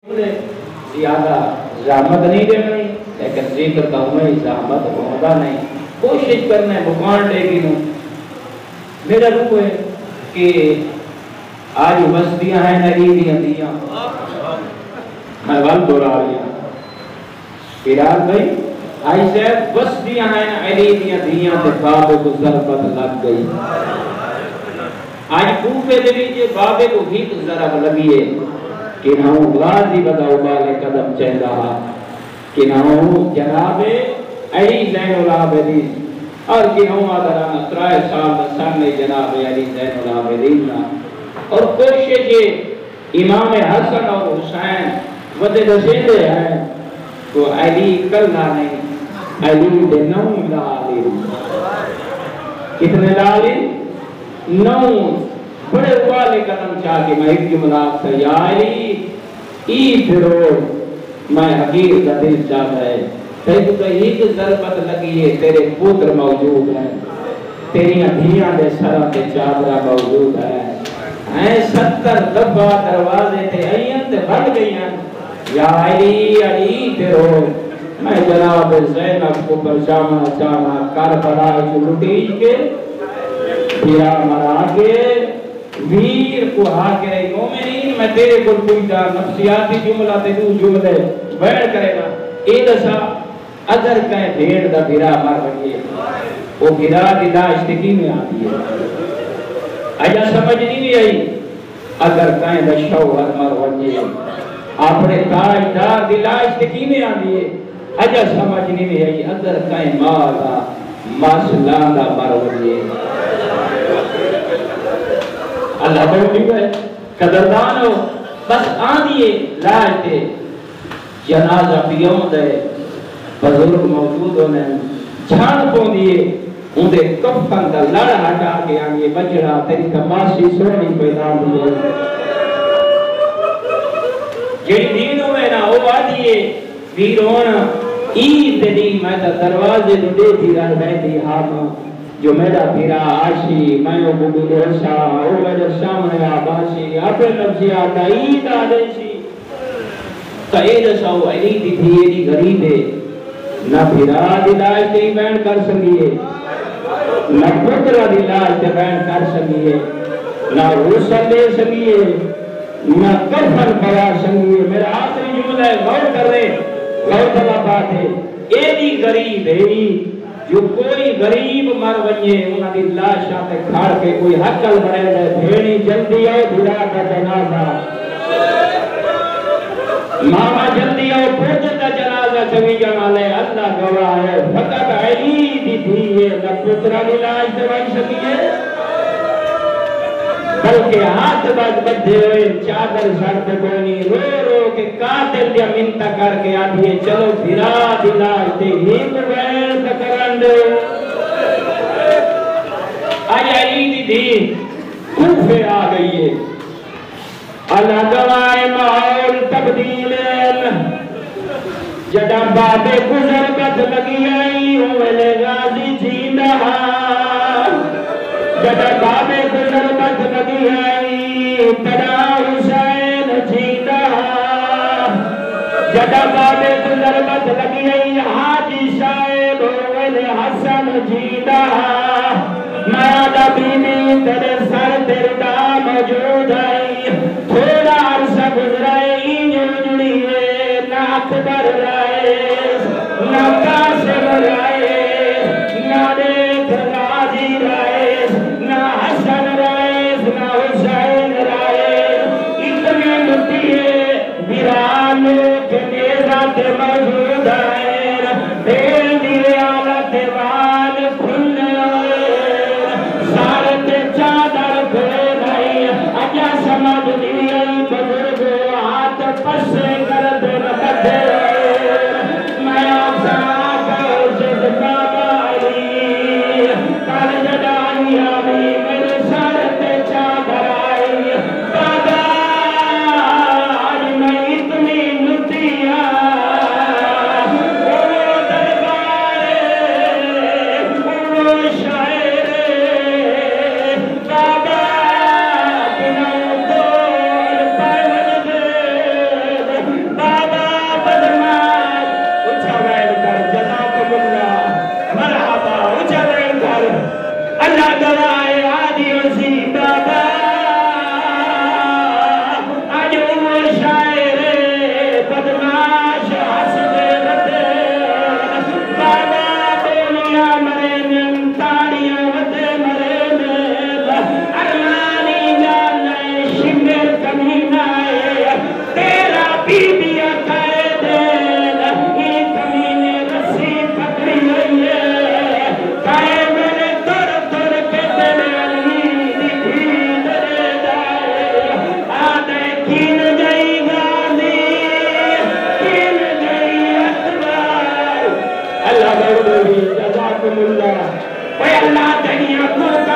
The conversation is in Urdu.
زیادہ زحمت نہیں دینا، لیکن ذکر کا ہمیں زحمت ہوتا نہیں، کوشش کرنا ہے بکان لے گی نو۔ میرا روح ہے کہ آج بستیاں ہیں نری دیا دیاں میں وال دورا لیا پیرار بھائی آئی صاحب بستیاں ہیں نری دیا دیاں تے بابے کو ضربت لگ گئی۔ آج کوفے دے لیجئے بابے کو ہی ضرب لگیے کہ نہ ہوں غازی بداؤ بالے قدم چہ رہا، کہ نہ ہوں جناب علی زین العابدین، اور کہ نہ ہوں آدھرانا ترائے سال سامنے جناب علی زین العابدین۔ اور کوشش یہ امام حسن اور حسین ودے دسیندے ہیں تو علی کلہ نہیں، علی دے نو لالی، کتنے لالی؟ نو بڑے والے قدم چاہ کے میں ایک جملات سے یا علی ای پھرو میں حقیر کا دل چاہتا ہے تیجو کہ ایک ضربت لگی ہے تیرے پوتر موجود ہے، تیری دھیاں دے سرہ تے چادرہ موجود ہے، 70 دفعہ دروازے تے آئین تے بھٹ گئی ہیں، یا علی علی پھرو میں جناب زینب کو پرچامہ چاہنا کربلا جو لٹیج کے پھرا مرا کے ویر کو حاکر مومنین میں تیرے کو پوچھتا نفسیاتی جملہ تے دو جملے بیٹھ کرے گا اے دسا اگر کہیں بھیڑ دا بھیرا مر بڑھئے وہ بھیرا دلا اشتکی میں آتی ہے، اجا سمجھ نہیں آئی اگر کہیں دا شوہر مر بڑھئے اپنے تاجدار دلا اشتکی میں آتی ہے، اجا سمجھ نہیں آئی اگر کہیں مالا ماسلان دا مر بڑھئے اللہ بہت بھی ہے قدردان ہو بس آدھئے لاج دے جنازہ پیوں دے بزرگ موجود ہونے جھان پون دیئے ان دے کفن دا لڑ ہٹا کے آنگے بچڑا تیری تماشی سونی پیدا دیئے جڑی دینوں میں نہ ہو آدھئے ویرون عید دی میں تا دروازے دے دی رہ بیٹی ہاں جو میرا بھیرا آشی میں او بگل رشا او میرے سامنے آباشی اپنے نفسی آتا عید آدھیشی تو اے جساو عید تھی ایڈی غریب ہے نہ بھیرا دلاج تے بین کر سکیے نہ پترہ دلاج تے بین کر سکیے نہ غسل دے سکیے نہ کفن پڑا سکیے میرا آخری جملہ ہے غور کر رہے غور طلب بات ہے ایڈی غریب ہے جو کوئی غریب مر ونجے انہاں دی لاشاں تے کھاڑ کے کوئی حقل بڑھے دے بھیڑی جلدی آؤ بھیڑا کا جنازہ ماما جلدی آؤ پوچھتا کا جنازہ چوی جانا لے اللہ گواہ ہے فقط علی دی تھی نہ پترہ دی لاش دوائی سکیے بلکہ ہاتھ بات بدھے ہوئے چادر شرط بونی رو رو کے قاتل دیا منتہ کر کے آدھئے چلو بھیرا دلاج دے ہیپ ویل تکرند آج علی دی کوفے آ گئی ہے اللہ گواہ ماحول تبدیل جڑا بابے گزر بد لگی آئی ہوئے غازی جیندہ جڑا بابے گزر بد لگی آئی تڑا حسین جیندہ جڑا بابے گزر بد لگی آئی حاجی صاحب ہوئے حسن جیندہ مادا بیمی تیرے سر تیردہ موجود آئی تھوڑا عرصہ گزرائے اینجو جڑیے نہ اکبر رائس نہ قاسم رائس نہ دیکھ راضی رائس نہ حسن رائس نہ حسین رائس اتنے مٹیے بیرانو کے نیزات موجود آئے دل دیئے آلت وال کھلنے آئے سارت چادر کھلے نہیں اجا سمجھ دیئے بزرگ ہاتھ پسے کر دے رکھتے میں آپ سے آکر صدقہ بائی کل جدائی آئی میرے سارت چادر آئی دادا آج میں اتنی نتیاں ورنہ